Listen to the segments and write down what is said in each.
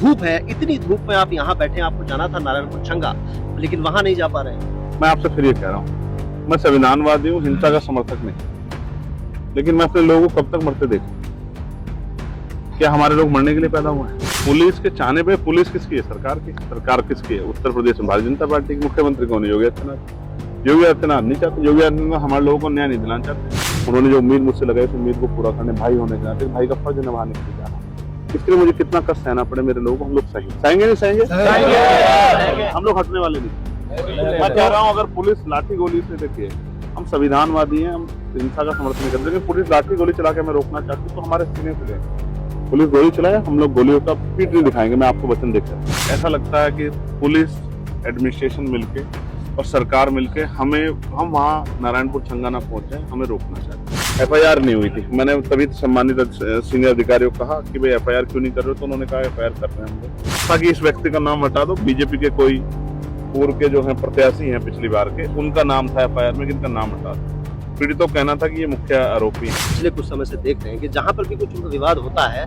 धूप है, इतनी धूप में आप यहाँ बैठे हैं, आपको जाना था नारायणपुर छंगा, लेकिन वहां नहीं जा पा रहे हैं। मैं आपसे फिर ये कह रहा हूँ, मैं संविधानवादी हूँ, हिंसा का समर्थक नहीं, लेकिन मैं अपने लोगों को कब तक मरते देखूं? क्या हमारे लोग मरने के लिए पैदा हुए हैं? पुलिस के चाहने पे पुलिस किसकी है? सरकार की। सरकार किसकी है? उत्तर प्रदेश में भारतीय जनता पार्टी के मुख्यमंत्री कौन है? योगी आदित्यनाथ। योगी आदित्यनाथ नहीं चाहते, योगी आदित्यनाथ हमारे लोगों को न्याय नहीं दिलाना चाहते। उन्होंने जो उम्मीद मुझसे लगाई उस उम्मीद को पूरा करने, भाई होने के नाते भाई का फर्ज निभाने के लिए जा रहा हूं। इसके लिए मुझे कितना कष्ट सहना पड़े मेरे लोगों को, हम लोग सहेंगे नहीं सहेंगे? हम लोग हटने वाले नहीं। मैं कह रहा हूँ, अगर पुलिस लाठी गोली से, देखिए हम संविधानवादी हैं, हम हिंसा का समर्थन नहीं करते, लेकिन पुलिस लाठी गोली चला के हमें रोकना चाहती तो हमारे सीने खुले। पुलिस गोली चलाए, हम लोग गोलियों का पीठ नहीं दिखाएंगे। मैं आपको वचन देकर, ऐसा लगता है कि पुलिस एडमिनिस्ट्रेशन मिलके और सरकार मिलके हम वहाँ नारायणपुर छंगा ना पहुंचे, हमें रोकना चाहिए। FIR नहीं हुई थी, मैंने तभी सम्मानित सीनियर अधिकारियों को कहा कि भाई FIR क्यों नहीं कर रहे हो, तो उन्होंने कहा FIR कर रहे हैं हम लोग, ताकि इस व्यक्ति का नाम हटा दो। बीजेपी के कोई पूर्व के जो है प्रत्याशी हैं पिछली बार के, उनका नाम था FIR में, जिनका नाम हटा दो। पीड़ितों का कहना था कि ये मुख्य आरोपी है। पिछले कुछ समय से देख रहे हैं कि जहाँ पर भी कुछ विवाद होता है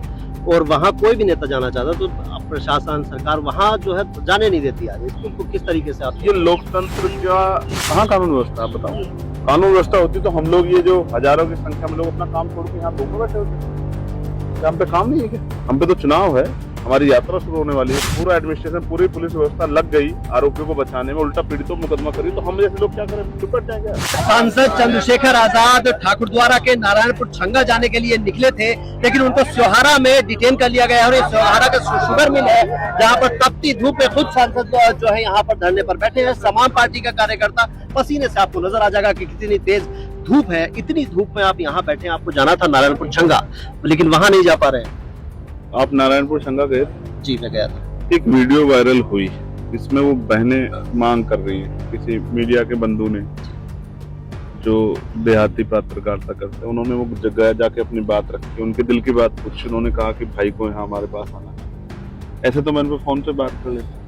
और वहाँ कोई भी नेता जाना चाहता तो प्रशासन सरकार वहाँ जो है जाने नहीं देती है। इसको किस तरीके से आप, ये लोकतंत्र का कहाँ कानून व्यवस्था? आप बताओ, कानून व्यवस्था होती तो हम लोग ये जो हजारों की संख्या में लोग अपना काम छोड़ के यहाँ धूप में बैठे होते। क्या हम पे काम नहीं है क्या? हम पे तो चुनाव है, हमारी यात्रा शुरू होने वाली है, पूरा एडमिनिस्ट्रेशन, पूरी पुलिस व्यवस्था लग गई आरोपियों को बचाने में, उल्टा पीड़ितों मुकदमा करी, तो हम जैसे लोग क्या करें? चुप बैठ जाएंगे। सांसद चंद्रशेखर आजाद ठाकुरद्वारा के नारायणपुर छंगा जाने के लिए निकले थे, लेकिन उनको सोहारा में डिटेन कर लिया गया और सोहारा का शुगर मिल है, जहाँ पर तपती धूप में खुद सांसद जो है यहाँ पर धरने पर बैठे हैं। समान पार्टी का कार्यकर्ता, पसीने से आपको नजर आ जाएगा कि कितनी तेज धूप है। इतनी धूप में आप यहाँ बैठे हैं, आपको जाना था नारायणपुर छंगा, लेकिन वहां नहीं जा पा रहे हैं। आप नारायणपुर छंगा गए? जी मैं गया था। एक वीडियो वायरल हुई, इसमें वो बहनें मांग कर रही हैं, किसी मीडिया के बंधु ने जो देहाती पत्रकारिता करते हैं, उन्होंने वो जगह जाके अपनी बात रखी, उनके दिल की बात पूछी। उन्होंने कहा कि भाई को यहाँ हमारे पास आना है। ऐसे तो मैं उनको फोन से बात कर लेता,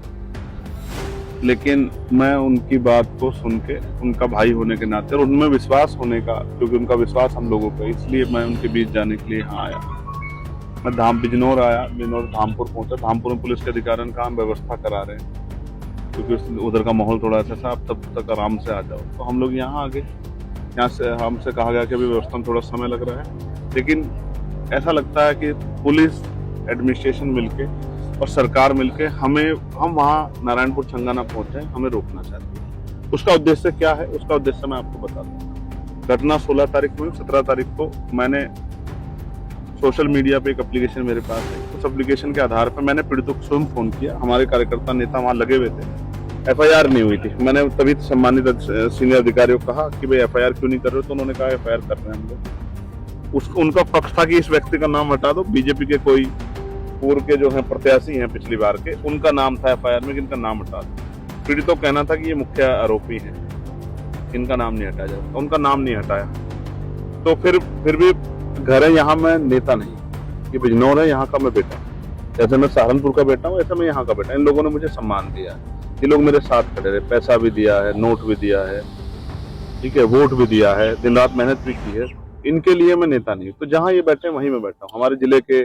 लेकिन मैं उनकी बात को सुन के, उनका भाई होने के नाते और उनमें विश्वास होने का, क्योंकि उनका विश्वास हम लोगों का, इसलिए मैं उनके बीच जाने के लिए यहाँ आया। मैं बिजनौर आया, बिजनौर धामपुर पहुंचा। धामपुर में पुलिस के अधिकारियों का हम व्यवस्था करा रहे हैं, क्योंकि उधर का माहौल थोड़ा ऐसा था, आप तब तक आराम से आ जाओ। तो हम लोग यहाँ आ गए। यहाँ से हमसे कहा गया कि अभी व्यवस्था में थोड़ा समय लग रहा है, लेकिन ऐसा लगता है कि पुलिस एडमिनिस्ट्रेशन मिलके और सरकार मिलके हम वहाँ नारायणपुर छंगा ना पहुंचे, हमें रोकना चाहती है। उसका उद्देश्य क्या है? उसका उद्देश्य मैं आपको बता दूँ। घटना 16 तारीख को, 17 तारीख को मैंने सोशल मीडिया पे एक एप्लीकेशन मेरे पास है, उस एप्लीकेशन के आधार पर मैंने पीड़ितों को स्वयं फोन किया। हमारे कार्यकर्ता नेता वहाँ लगे हुए थे। FIR नहीं हुई थी, मैंने तभी सम्मानित सीनियर अधिकारियों को कहा कि भाई FIR क्यों नहीं कर रहे हो, तो उन्होंने कहा FIR कर रहे हैं हम लोग। उनका पक्ष था कि इस व्यक्ति का नाम हटा दो। बीजेपी के कोई पूर्व के जो है प्रत्याशी हैं पिछली बार के, उनका नाम था FIR में, जिनका नाम हटा दो। पीड़ितों का कहना था कि ये मुख्य आरोपी है, इनका नाम नहीं हटाया जाएगा, उनका नाम नहीं हटाया। तो फिर भी घर है यहाँ, मैं नेता नहीं, ये बिजनौर है, यहाँ का मैं बेटा। जैसे मैं सहारनपुर का बेटा हूँ, ऐसे मैं यहाँ का बेटा। इन लोगों ने मुझे सम्मान दिया है, ये लोग मेरे साथ खड़े रहे, पैसा भी दिया है, नोट भी दिया है, ठीक है, वोट भी दिया है, दिन रात मेहनत भी की है। इनके लिए मैं नेता नहीं। तो जहाँ ये बैठे वहीं मैं बैठा हूँ। हमारे जिले के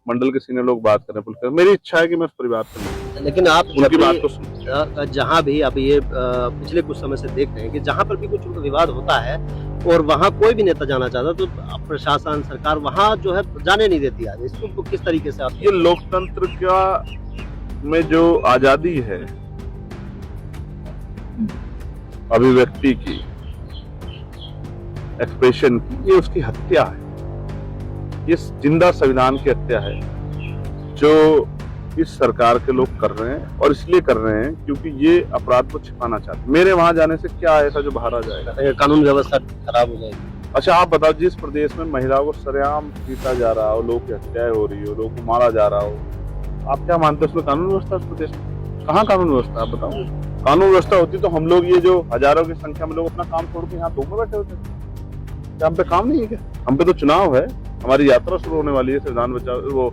मंडल के सीनियर लोग बात करें, पुलिस, मेरी इच्छा है कि मैं उस परिवार से मिलूं, लेकिन आप उनकी बात को सुन। जहाँ भी अब ये पिछले कुछ समय से देख रहे हैं कि जहाँ पर भी कुछ विवाद होता है और वहाँ कोई भी नेता जाना चाहता तो प्रशासन सरकार वहाँ जो है जाने नहीं देती है। इसको किस तरीके से आप, ये लोकतंत्र का में जो आजादी है अभिव्यक्ति की, एक्सप्रेशन की, ये उसकी हत्या है। ये जिंदा संविधान की हत्या है जो इस सरकार के लोग कर रहे हैं, और इसलिए कर रहे हैं क्योंकि ये अपराध को छिपाना चाहते हैं। मेरे वहां जाने से क्या ऐसा जो बाहर आ जाएगा? कानून व्यवस्था खराब हो जाएगी। अच्छा आप बताओ, जिस प्रदेश में महिलाओं को सरेआम पीटा जा रहा हो, लोगों की हत्याएं हो रही हो, लोगों को मारा जा रहा हो, आप क्या मानते हैं उसमें कानून व्यवस्था? उस प्रदेश में कहाँ कानून व्यवस्था? आप बताओ। कानून व्यवस्था होती तो हम लोग, ये जो हजारों की संख्या में लोग अपना काम छोड़ के यहाँ धूप में बैठे होते। क्या हम पे काम नहीं है क्या? हम पे तो चुनाव है, हमारी यात्रा शुरू होने वाली है, संविधान बचाओ, वो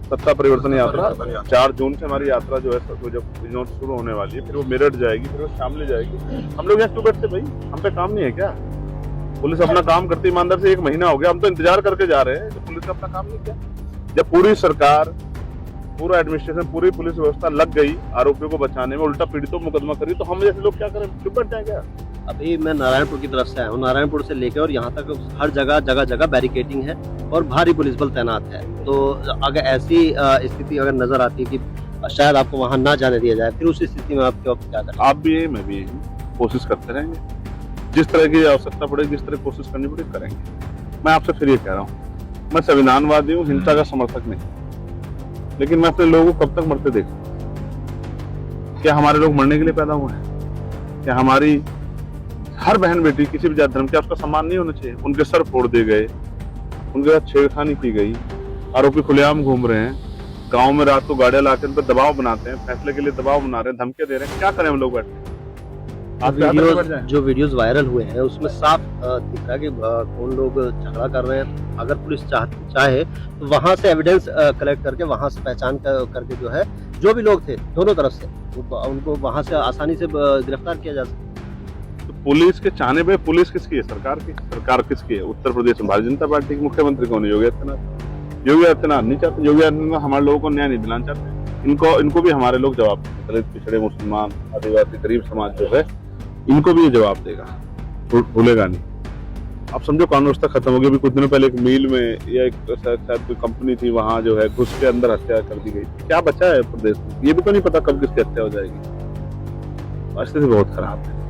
सत्ता परिवर्तन यात्रा 4 जून से हमारी यात्रा जो है जब शुरू होने वाली है, फिर वो मेरठ जाएगी, फिर वो शामली जाएगी। हम लोग यहाँ क्यों बैठते भाई? हम पे काम नहीं है क्या? पुलिस अपना काम करती ईमानदार से 1 महीना हो गया, हम तो इंतजार करके जा रहे हैं, तो पुलिस का अपना काम नहीं किया। जब पूरी सरकार पूरा एडमिनिस्ट्रेशन, पूरी पुलिस व्यवस्था लग गई आरोपियों को बचाने में, उल्टा पीड़ितों को मुकदमा करी, तो हम जैसे लोग क्या करें, चुप बैठ जाए क्या? अभी मैं नारायणपुर की तरफ से आया हूँ। नारायणपुर से लेकर और यहाँ तक हर जगह जगह जगह बैरिकेडिंग है और भारी पुलिस बल तैनात है। तो अगर ऐसी स्थिति अगर नजर आती है कि शायद आपको वहाँ ना जाने दिया जाए, फिर उस स्थिति में आप क्या करें? आप भी यही, मैं भी यही, कोशिश करते रहेंगे। जिस तरह की आवश्यकता पड़ेगी, जिस तरह कोशिश करनी पड़ेगी, करेंगे। मैं आपसे फिर ये कह रहा हूँ, मैं संविधानवादी हूँ, हिंसा का समर्थक नहीं, लेकिन मैं अपने लोगों को कब तक मरते देखूं? क्या हमारे लोग मरने के लिए पैदा हुए हैं? क्या हमारी हर बहन बेटी किसी भी जाति धर्म का, उसका सम्मान नहीं होना चाहिए? उनके सर फोड़ दिए गए, उनके साथ छेड़खानी की गई, आरोपी खुलेआम घूम रहे हैं, गांव में रात को गाड़ियां लाकर उन पर दबाव बनाते हैं, फैसले के लिए दबाव बना रहे हैं, धमकियां दे रहे हैं। क्या करें हम लोग बैठे? जो वीडियोस वायरल हुए हैं उसमें साफ दिख रहा है कि कौन लोग झगड़ा कर रहे हैं। अगर पुलिस चाहे तो वहां से एविडेंस कलेक्ट करके वहां से पहचान करके जो है जो भी लोग थे दोनों तरफ से उनको वहां से आसानी से गिरफ्तार किया जा सकता। तो पुलिस के चाहने पे पुलिस किसकी है? सरकार की। सरकार किसकी है? उत्तर प्रदेश में भारतीय जनता पार्टी के मुख्यमंत्री कौन है? योगी आदित्यनाथ। योगी आदित्यनाथ नहीं चाहते, योगी आदित्यनाथ हमारे लोगों को न्याय नहीं दिलाना चाहते। इनको भी हमारे लोग जवाब, दलित, पिछड़े, मुसलमान, आदिवासी, गरीब समाज जो है, इनको भी ये जवाब देगा, भूलेगा नहीं। आप समझो कानून व्यवस्था खत्म हो गई। अभी कुछ दिनों पहले एक मिल में या एक शायद कोई कंपनी थी, वहां जो है घुस के अंदर हत्या कर दी गई। क्या बचा है प्रदेश में? ये भी तो नहीं पता कब किसकी हत्या हो जाएगी। स्थिति बहुत खराब है।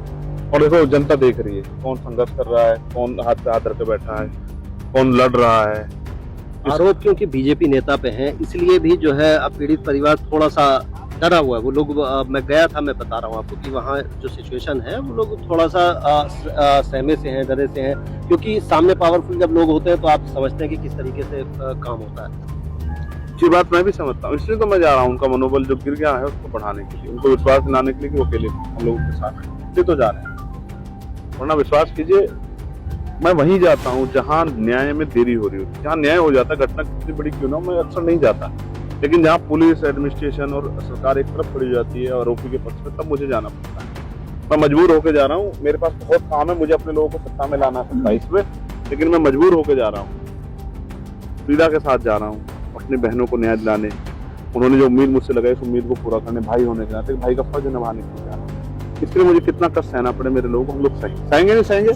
और देखो जनता देख रही है, कौन संघर्ष कर रहा है, कौन हाथ पे हाथ रख के बैठा है, कौन लड़ रहा है। आरोप क्योंकि बीजेपी नेता पे हैं, इसलिए भी जो है अब पीड़ित परिवार थोड़ा सा डरा हुआ है। वो लोग, मैं गया था, मैं बता रहा हूँ आपको कि वहाँ जो सिचुएशन है वो लोग थोड़ा सा सहमे से हैं, डरे से हैं, क्योंकि सामने पावरफुल जब लोग होते हैं तो आप समझते हैं कि किस तरीके से काम होता है। ये बात मैं भी समझता हूँ, इसलिए तो मैं जा रहा हूँ उनका मनोबल जो गिर गया है उसको बढ़ाने के लिए, उनको विश्वास दिलाने के लिए कि वो अकेले हम लोगों के साथ हैं, इसलिए तो जा रहे हैं। वरना विश्वास कीजिए, मैं वहीं जाता हूँ जहाँ न्याय में देरी हो रही होती है, जहाँ न्याय हो जाता है, घटना कितनी बड़ी क्यों ना हो, मैं अक्सर नहीं जाता। लेकिन जहाँ पुलिस, एडमिनिस्ट्रेशन और सरकार एक तरफ खड़ी जाती है आरोपी के पक्ष में, तब मुझे जाना पड़ता है। मैं मजबूर होकर जा रहा हूँ, मेरे पास बहुत काम है, मुझे अपने लोगों को सत्ता में लाना है 27 में, लेकिन मैं मजबूर होकर जा रहा हूँ, पीड़ा के साथ जा रहा हूँ, अपनी बहनों को न्याय दिलाने। उन्होंने जो उम्मीद मुझसे लगाई, उस उम्मीद को पूरा करने, भाई होने के नाते भाई का फर्ज निभाने के लिए जा रहा हूँ। इसलिए मुझे कितना कष्ट सहना पड़े, मेरे लोगों को हम लोग सहेंगे नहीं सहेंगे,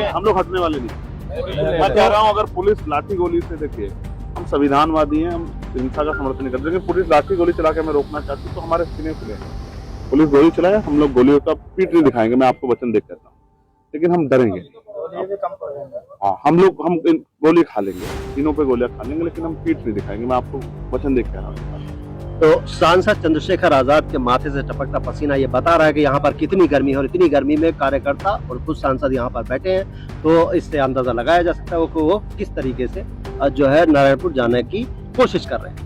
हम लोग हटने वाले नहीं। मैं कह रहा हूँ, अगर पुलिस लाठी गोली से, देखिए हम संविधानवादी हैं, हम हिंसा का समर्थन नहीं करते, लेकिन पुलिस लाठी गोली चला के हमें रोकना चाहती है तो हमारे सीने खुले। पुलिस गोली चलाए, हम लोग गोलियों का पीठ नहीं दिखाएंगे, मैं आपको वचन देकर कहता हूँ, लेकिन हम डरेंगे। हाँ, हम गोली खा लेंगे, तीनों पे गोलियां खा लेंगे, लेकिन हम पीठ नहीं दिखाएंगे, मैं आपको वचन देकर कह रहा हूँ। तो सांसद चंद्रशेखर आजाद के माथे से टपकता पसीना ये बता रहा है कि यहाँ पर कितनी गर्मी है, और इतनी गर्मी में कार्यकर्ता और खुद सांसद यहाँ पर बैठे हैं, तो इससे अंदाजा लगाया जा सकता है कि वो किस तरीके से जो है नारायणपुर जाने की कोशिश कर रहे हैं।